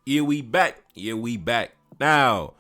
Yeah, we back. Now,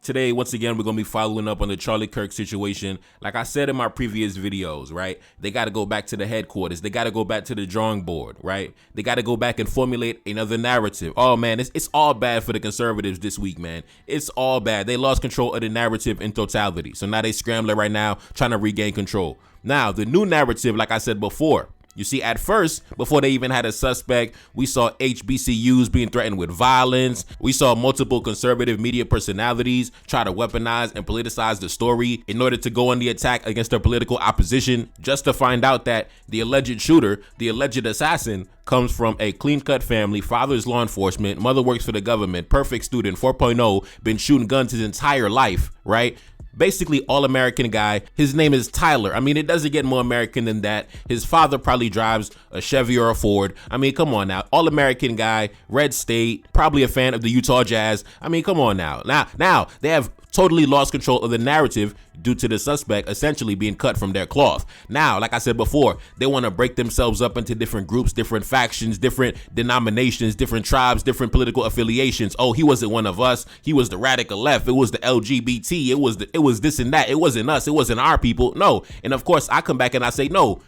today, once again, we're going to be following up on the Charlie Kirk situation. Like I said in my previous videos, right? They got to go back to the headquarters. They got to go back to the drawing board, right? They got to go back and formulate another narrative. Oh, man, it's all bad for the conservatives this week, man. It's all bad. They lost control of the narrative in totality. So now they scrambling right now, trying to regain control. Now, the new narrative, like I said before, you see, at first, before they even had a suspect, we saw HBCUs being threatened with violence. We saw multiple conservative media personalities try to weaponize and politicize the story in order to go on the attack against their political opposition, just to find out that the alleged shooter, the alleged assassin, comes from a clean-cut family. Father is law enforcement, mother works for the government, perfect student, 4.0, been shooting guns his entire life, right? Basically all-American guy. His name is Tyler. I mean, it doesn't get more American than that. His father probably drives a Chevy or a Ford. I mean, come on now. All-American guy, red state, probably a fan of the Utah Jazz. I mean, come on now. Now they have totally lost control of the narrative due to the suspect essentially being cut from their cloth. Now, like I said before, they want to break themselves up into different groups, different factions, different denominations, different tribes, different political affiliations. Oh, he wasn't one of us. He was the radical left. It was the LGBT. It was this and that. It wasn't us. It wasn't our people. No. And of course, I come back and I say, no,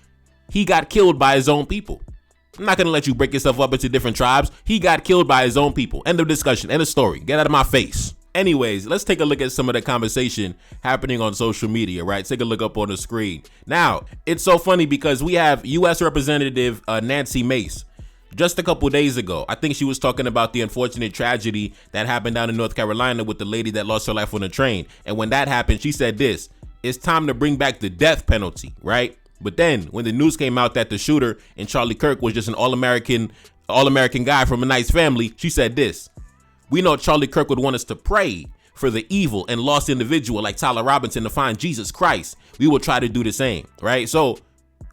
he got killed by his own people. I'm not going to let you break yourself up into different tribes. He got killed by his own people. End of discussion. End of story. Get out of my face. Anyways, let's take a look at some of the conversation happening on social media, right? Take a look up on the screen. Now, it's so funny because we have U.S. Representative Nancy Mace. Just a couple days ago, I think she was talking about the unfortunate tragedy that happened down in North Carolina with the lady that lost her life on a train. And when that happened, she said this: it's time to bring back the death penalty, right? But then when the news came out that the shooter in Charlie Kirk was just an all-American guy from a nice family, she said this: we know Charlie Kirk would want us to pray for the evil and lost individual like Tyler Robinson to find Jesus Christ. We will try to do the same, right? So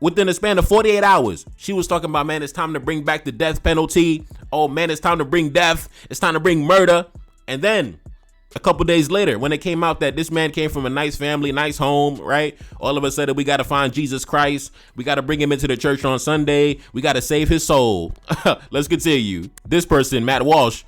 within a span of 48 hours, she was talking about, man, it's time to bring back the death penalty. Oh, man, it's time to bring death. It's time to bring murder. And then a couple days later, when it came out that this man came from a nice family, nice home, right? All of a sudden, we got to find Jesus Christ. We got to bring him into the church on Sunday. We got to save his soul. Let's continue. This person, Matt Walsh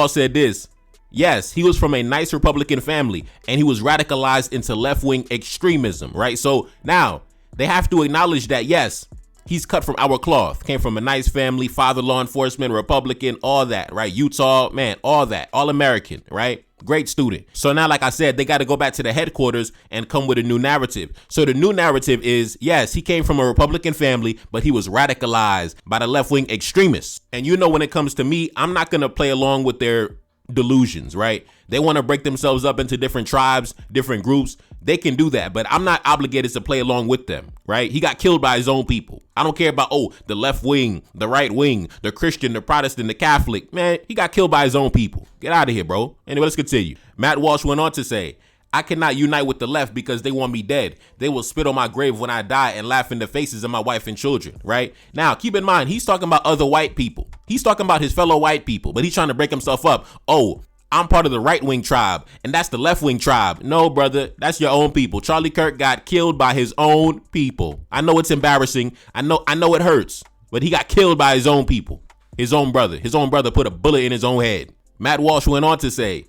said this: yes, he was from a nice Republican family and he was radicalized into left-wing extremism, right? So now they have to acknowledge that, yes, he's cut from our cloth, came from a nice family, father law enforcement, Republican, all that, right? Utah, man, all that, all American, right? Great student. So now, like I said, they got to go back to the headquarters and come with a new narrative. So the new narrative is, yes, he came from a Republican family, but he was radicalized by the left-wing extremists. And you know, when it comes to me, I'm not going to play along with their delusions, right? They want to break themselves up into different tribes, different groups. They can do that, but I'm not obligated to play along with them, right? He got killed by his own people. I don't care about, oh, the left wing, the right wing, the Christian, the Protestant, the Catholic. Man, he got killed by his own people. Get out of here, bro. Anyway, let's continue. Matt Walsh went on to say, I cannot unite with the left because they want me dead. They will spit on my grave when I die and laugh in the faces of my wife and children, right? Now, keep in mind, he's talking about other white people. He's talking about his fellow white people, but he's trying to break himself up. Oh, I'm part of the right-wing tribe, and that's the left-wing tribe. No, brother, that's your own people. Charlie Kirk got killed by his own people. I know it's embarrassing. I know it hurts, but he got killed by his own people. His own brother put a bullet in his own head. Matt Walsh went on to say,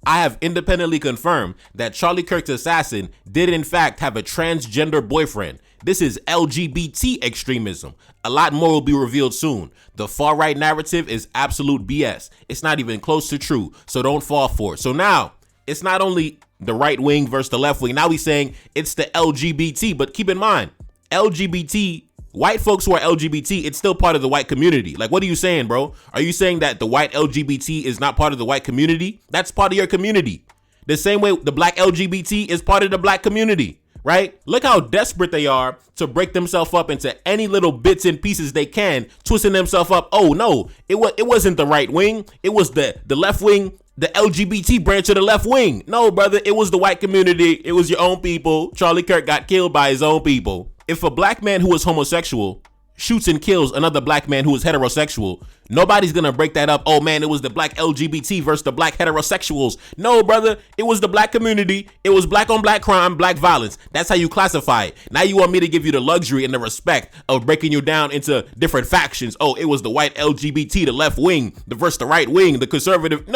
I have independently confirmed that Charlie Kirk's assassin did in fact have a transgender boyfriend. This is LGBT extremism. A lot more will be revealed soon. The far right narrative is absolute BS. It's not even close to true, so don't fall for it. So now, it's not only the right wing versus the left wing. Now he's saying it's the LGBT, but keep in mind, LGBT, white folks who are LGBT, it's still part of the white community. Like, what are you saying, bro? Are you saying that the white LGBT is not part of the white community? That's part of your community. The same way the black LGBT is part of the black community. Right? Look how desperate they are to break themselves up into any little bits and pieces they can, twisting themselves up. Oh no, it wasn't the right wing. It was the left wing, the LGBT branch of the left wing. No, brother, it was the white community. It was your own people. Charlie Kirk got killed by his own people. If a black man who was homosexual shoots and kills another black man who is heterosexual, nobody's gonna break that up. Oh man, it was the black LGBT versus the black heterosexuals. No, brother, it was the black community. It was black on black crime, black violence. That's how you classify it. Now you want me to give you the luxury and the respect of breaking you down into different factions. Oh, it was the white LGBT, the left wing, the versus the right wing, the conservative.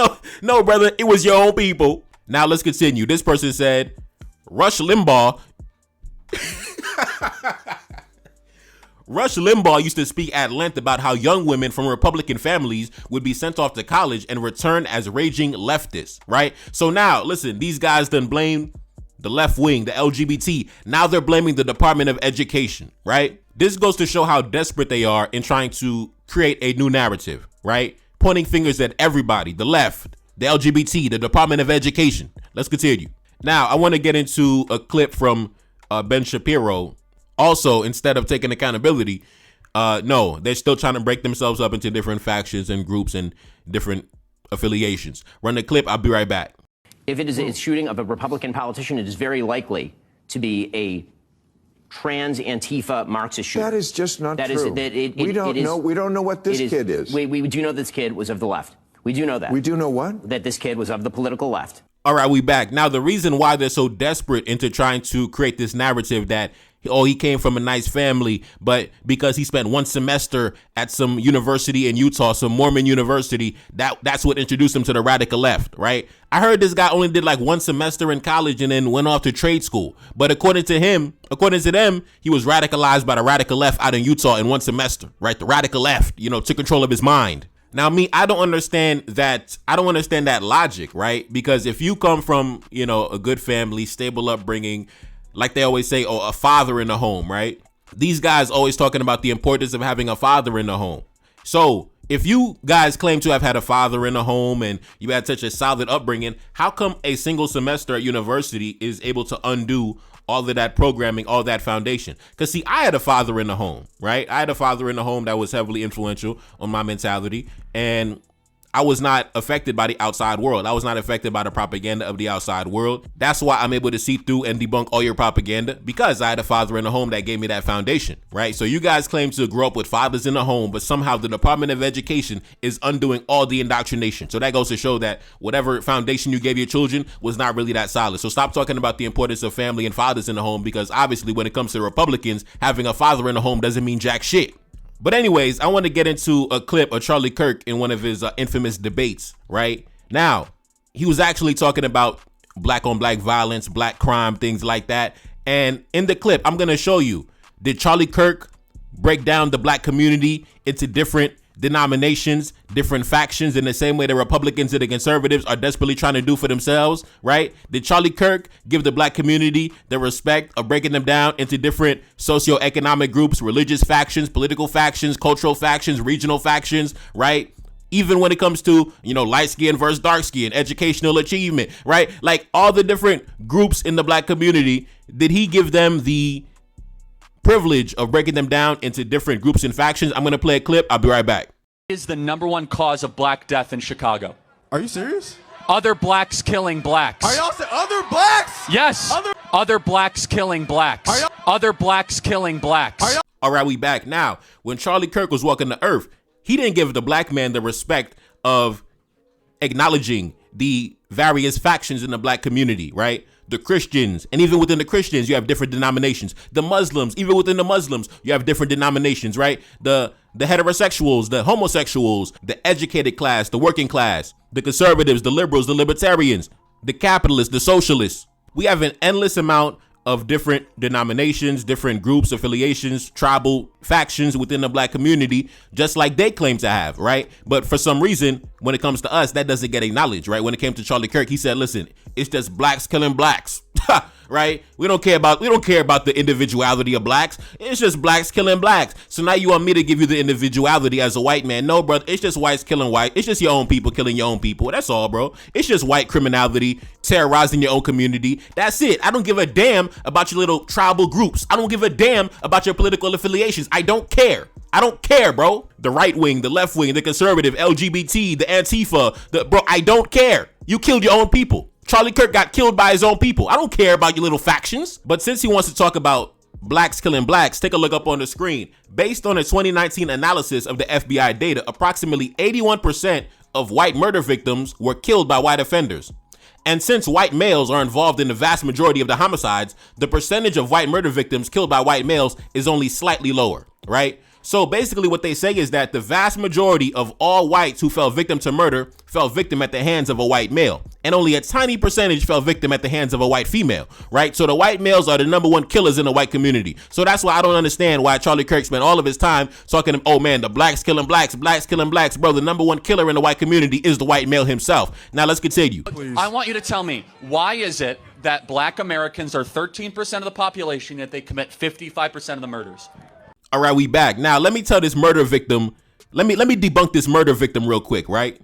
No, brother, it was your own people. Now let's continue. This person said, Rush Limbaugh used to speak at length about how young women from Republican families would be sent off to college and return as raging leftists, right? So now, listen, these guys done blame the left wing, the LGBT. Now they're blaming the Department of Education, right? This goes to show how desperate they are in trying to create a new narrative, right? Pointing fingers at everybody, the left, the LGBT, the Department of Education. Let's continue. Now, I want to get into a clip from Ben Shapiro. Also, instead of taking accountability, no, they're still trying to break themselves up into different factions and groups and different affiliations. Run the clip. I'll be right back. If it is a shooting of a Republican politician, it is very likely to be a trans Antifa Marxist shooter. That is just not true. We don't know what this kid is. We do know this kid was of the left. We do know that. We do know what? That this kid was of the political left. All right, we back. Now, the reason why they're so desperate into trying to create this narrative that, oh, he came from a nice family, but because he spent one semester at some university in Utah, some Mormon university, that's what introduced him to the radical left, right? I heard this guy only did like one semester in college and then went off to trade school. But according to them, he was radicalized by the radical left out in Utah in one semester, right? The radical left, took control of his mind. Now, I don't understand that. I don't understand that logic, right? Because if you come from, a good family, stable upbringing, like they always say, a father in the home, right? These guys always talking about the importance of having a father in the home. So if you guys claim to have had a father in the home and you had such a solid upbringing, how come a single semester at university is able to undo all of that programming, all that foundation? Because see, I had a father in the home, right? I had a father in the home that was heavily influential on my mentality, and I was not affected by the outside world. I was not affected by the propaganda of the outside world. That's why I'm able to see through and debunk all your propaganda, because I had a father in the home that gave me that foundation, right? So you guys claim to grow up with fathers in the home, but somehow the Department of Education is undoing all the indoctrination. So that goes to show that whatever foundation you gave your children was not really that solid. So stop talking about the importance of family and fathers in the home, because obviously when it comes to Republicans, having a father in the home doesn't mean jack shit. But anyways, I want to get into a clip of Charlie Kirk in one of his infamous debates, right? Now, he was actually talking about black on black violence, black crime, things like that. And in the clip, I'm going to show you, did Charlie Kirk break down the black community into different denominations, different factions, in the same way the Republicans and the conservatives are desperately trying to do for themselves, right? Did Charlie Kirk give the black community the respect of breaking them down into different socioeconomic groups, religious factions, political factions, cultural factions, regional factions, right? Even when it comes to, light skin versus dark skin, educational achievement, right? Like all the different groups in the black community, did he give them the privilege of breaking them down into different groups and factions? I'm going to play a clip. I'll be right back. Is the number one cause of black death in Chicago. Are you serious? Other blacks killing blacks. Are y'all saying other blacks? Yes. Other blacks killing blacks. Other blacks killing blacks. All right, we back. Now, when Charlie Kirk was walking the earth, he didn't give the black man the respect of acknowledging the various factions in the black community, right? The Christians, and even within the Christians, you have different denominations. The Muslims, even within the Muslims, you have different denominations, right? The heterosexuals, the homosexuals, the educated class, the working class, the conservatives, the liberals, the libertarians, the capitalists, the socialists. We have an endless amount of different denominations, different groups, affiliations, tribal factions within the black community, just like they claim to have, right? But for some reason, when it comes to us, that doesn't get acknowledged, right? When it came to Charlie Kirk, he said, listen, it's just blacks killing blacks. Right? We don't care about the individuality of blacks. It's just blacks killing blacks. So now you want me to give you the individuality as a white man? No, brother. It's just whites killing white. It's just your own people killing your own people. That's all, bro. It's just white criminality terrorizing your own community. That's it. I don't give a damn about your little tribal groups. I don't give a damn about your political affiliations. I don't care. I don't care, bro. The right wing, the left wing, the conservative, LGBT, the Antifa, I don't care. You killed your own people. Charlie Kirk got killed by his own people. I don't care about your little factions. But since he wants to talk about blacks killing blacks, take a look up on the screen. Based on a 2019 analysis of the FBI data, approximately 81% of white murder victims were killed by white offenders. And since white males are involved in the vast majority of the homicides, the percentage of white murder victims killed by white males is only slightly lower, right? So basically what they say is that the vast majority of all whites who fell victim to murder fell victim at the hands of a white male. And only a tiny percentage fell victim at the hands of a white female, right? So the white males are the #1 killers in the white community. So that's why I don't understand why Charlie Kirk spent all of his time talking, oh man, the blacks killing blacks, blacks killing blacks. Bro, the #1 killer in the white community is the white male himself. Now let's continue. Please. I want you to tell me, why is it that black Americans are 13% of the population, yet they commit 55% of the murders? All right, we back. Now, let me tell this murder victim, let me debunk this murder victim real quick, right?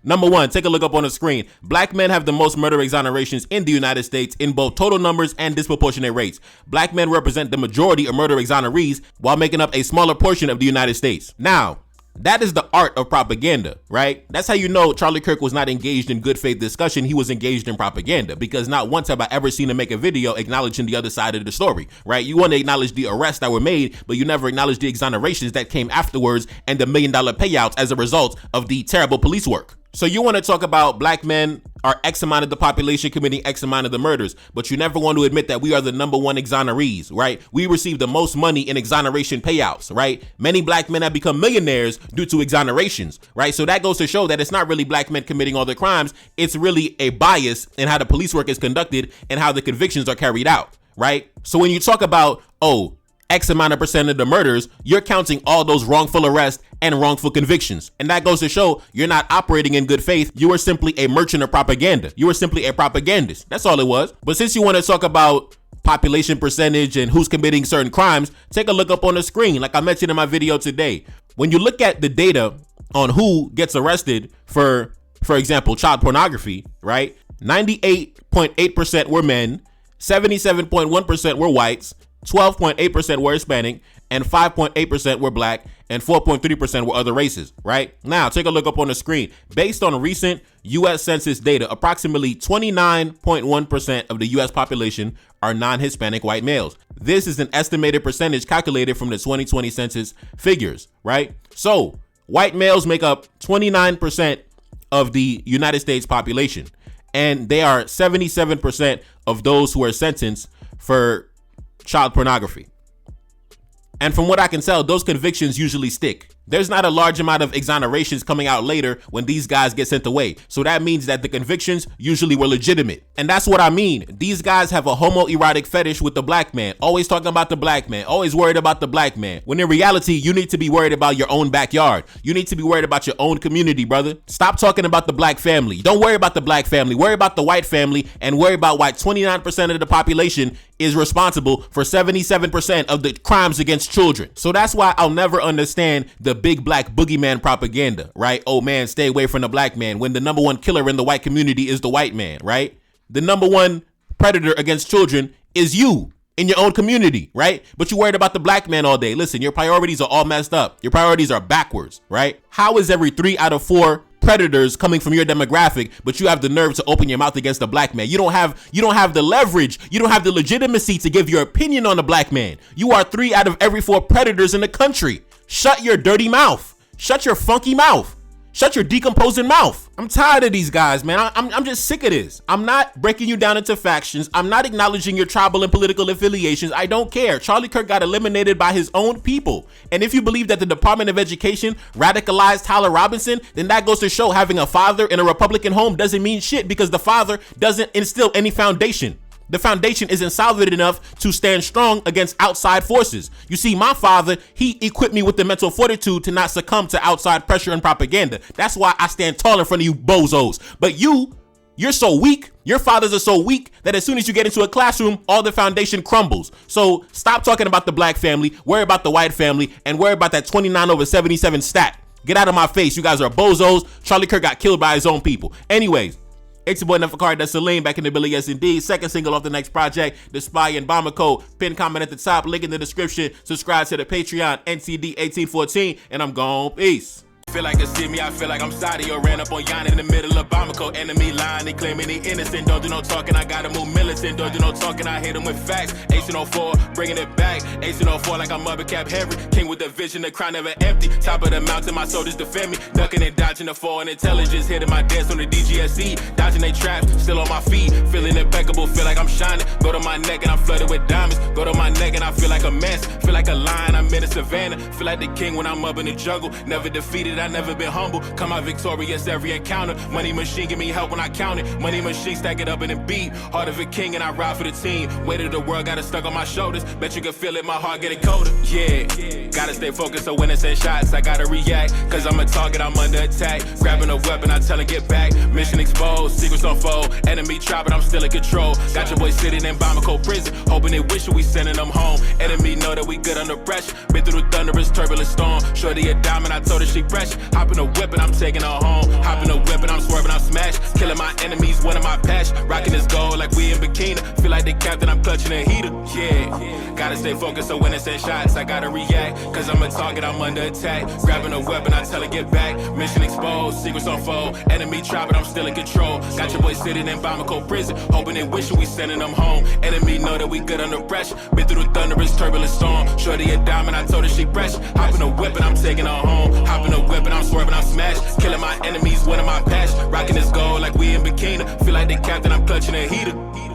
#1, take a look up on the screen. Black men have the most murder exonerations in the United States in both total numbers and disproportionate rates. Black men represent the majority of murder exonerees while making up a smaller portion of the United States. Now, that is the art of propaganda, right? That's how you know Charlie Kirk was not engaged in good faith discussion. He was engaged in propaganda, because not once have I ever seen him make a video acknowledging the other side of the story, right? You want to acknowledge the arrests that were made, but you never acknowledge the exonerations that came afterwards and the $1 million payouts as a result of the terrible police work. So you want to talk about black men are X amount of the population committing X amount of the murders, but you never want to admit that we are the #1 exonerees, right? We receive the most money in exoneration payouts, right? Many black men have become millionaires due to exonerations, right? So that goes to show that it's not really black men committing all the crimes. It's really a bias in how the police work is conducted and how the convictions are carried out, right? So when you talk about, oh, X amount of percent of the murders, you're counting all those wrongful arrests and wrongful convictions. And that goes to show you're not operating in good faith. You are simply a merchant of propaganda. You are simply a propagandist. That's all it was. But since you want to talk about population percentage and who's committing certain crimes, take a look up on the screen. Like I mentioned in my video today, when you look at the data on who gets arrested for example, child pornography, right? 98.8% were men, 77.1% were whites, 12.8% were Hispanic, and 5.8% were black, and 4.3% were other races, right? Now, take a look up on the screen. Based on recent U.S. Census data, approximately 29.1% of the U.S. population are non-Hispanic white males. This is an estimated percentage calculated from the 2020 census figures, right? So, white males make up 29% of the United States population, and they are 77% of those who are sentenced for child pornography. And from what I can tell, those convictions usually stick. There's not a large amount of exonerations coming out later when these guys get sent away. So that means that the convictions usually were legitimate. And that's what I mean. These guys have a homoerotic fetish with the black man, always talking about the black man, always worried about the black man. When in reality, you need to be worried about your own backyard. You need to be worried about your own community, brother. Stop talking about the black family. Don't worry about the black family. Worry about the white family, and worry about why 29% of the population is responsible for 77% of the crimes against children. So that's why I'll never understand the big black boogeyman propaganda, right? Oh man, stay away from the black man, when the #1 killer in the white community is the white man, right? The #1 predator against children is you in your own community, right? But you're worried about the black man all day. Listen, your priorities are all messed up. Your priorities are backwards, right? How is every 3 out of 4 predators coming from your demographic, but you have the nerve to open your mouth against the black man? You don't have the leverage. You don't have the legitimacy to give your opinion on the black man. You are 3 out of every 4 predators in the country. Shut your dirty mouth. Shut your funky mouth. Shut your decomposing mouth. I'm tired of these guys, man. I'm just sick of this. I'm not breaking you down into factions. I'm not acknowledging your tribal and political affiliations. I don't care. Charlie Kirk got eliminated by his own people. And if you believe that the Department of Education radicalized Tyler Robinson, then that goes to show having a father in a Republican home doesn't mean shit, because the father doesn't instill any foundation. The foundation isn't solid enough to stand strong against outside forces. You see, my father, he equipped me with the mental fortitude to not succumb to outside pressure and propaganda. That's why I stand tall in front of you bozos. But you're so weak. Your fathers are so weak that as soon as you get into a classroom, all the foundation crumbles. So stop talking about the black family, worry about the white family, and worry about that 29/77 stat. Get out of my face. You guys are bozos. Charlie Kirk got killed by his own people. Anyways, it's your boy Neferkari, that's Salim, back in the Billy, yes indeed. Second single off the next project, The Spy and Bomber Code. Pin comment at the top, link in the description. Subscribe to the Patreon, NCD 1814, and I'm gone. Peace. Feel like a see me, I feel like I'm Saudi or ran up on Yana in the middle of Bamako. Enemy line, they claiming they innocent. Don't do no talking, I gotta move militant. Don't do no talking, I hit them with facts. 1804, bringing it back. 1804 like I'm Mother Cap Henry. King with the vision, the crown never empty. Top of the mountain, my soldiers defend me. Ducking and dodging the foreign intelligence. Hitting my dance on the DGSE. Dodging they traps, still on my feet. Feeling impeccable, feel like I'm shining. Go to my neck and I'm flooded with diamonds. Go to my neck and I feel like a mess. Feel like a lion, I'm in the savannah. Feel like the king when I'm up in the jungle. Never defeated, I never been humble. Come out victorious every encounter. Money machine give me help when I count it. Money machine stack it up in a beat. Heart of a king and I ride for the team. Weight of the world got it stuck on my shoulders. Bet you can feel it, my heart getting colder. Yeah, gotta stay focused so when it's in shots, I gotta react. Cause I'm a target, I'm under attack. Grabbing a weapon, I tell her get back. Mission exposed, secrets unfold. Enemy try, but I'm still in control. Got your boy sitting in Bamako prison. Hoping they wish we sending them home. Enemy know that we good under pressure. Been through the thunderous, turbulent storm. Shorty a diamond, I told her she fresh. Hop in a whip and I'm taking her home. Hop in a whip and I'm swerving, I'm smashed. Killing my enemies, one of my passion. Rocking this gold like we in bikini. Feel like the captain, I'm clutching a heater. Yeah, gotta stay focused so when it's in shots, I gotta react. Cause I'm a target, I'm under attack. Grabbing a weapon, I tell her get back. Mission exposed, secrets unfold. Enemy try, but I'm still in control. Got your boy sitting in Bamako prison. Hoping they wishing we sending them home. Enemy know that we good under pressure. Been through the thunderous, turbulent storm. Shorty a diamond, I told her she fresh. Hop in a whip and I'm taking her home. Hop in a whip and I'm swerving, I'm smashed. Killing my enemies, one of my passion. Rocking this gold like we in bikini. Feel like the captain, I'm clutching a heater.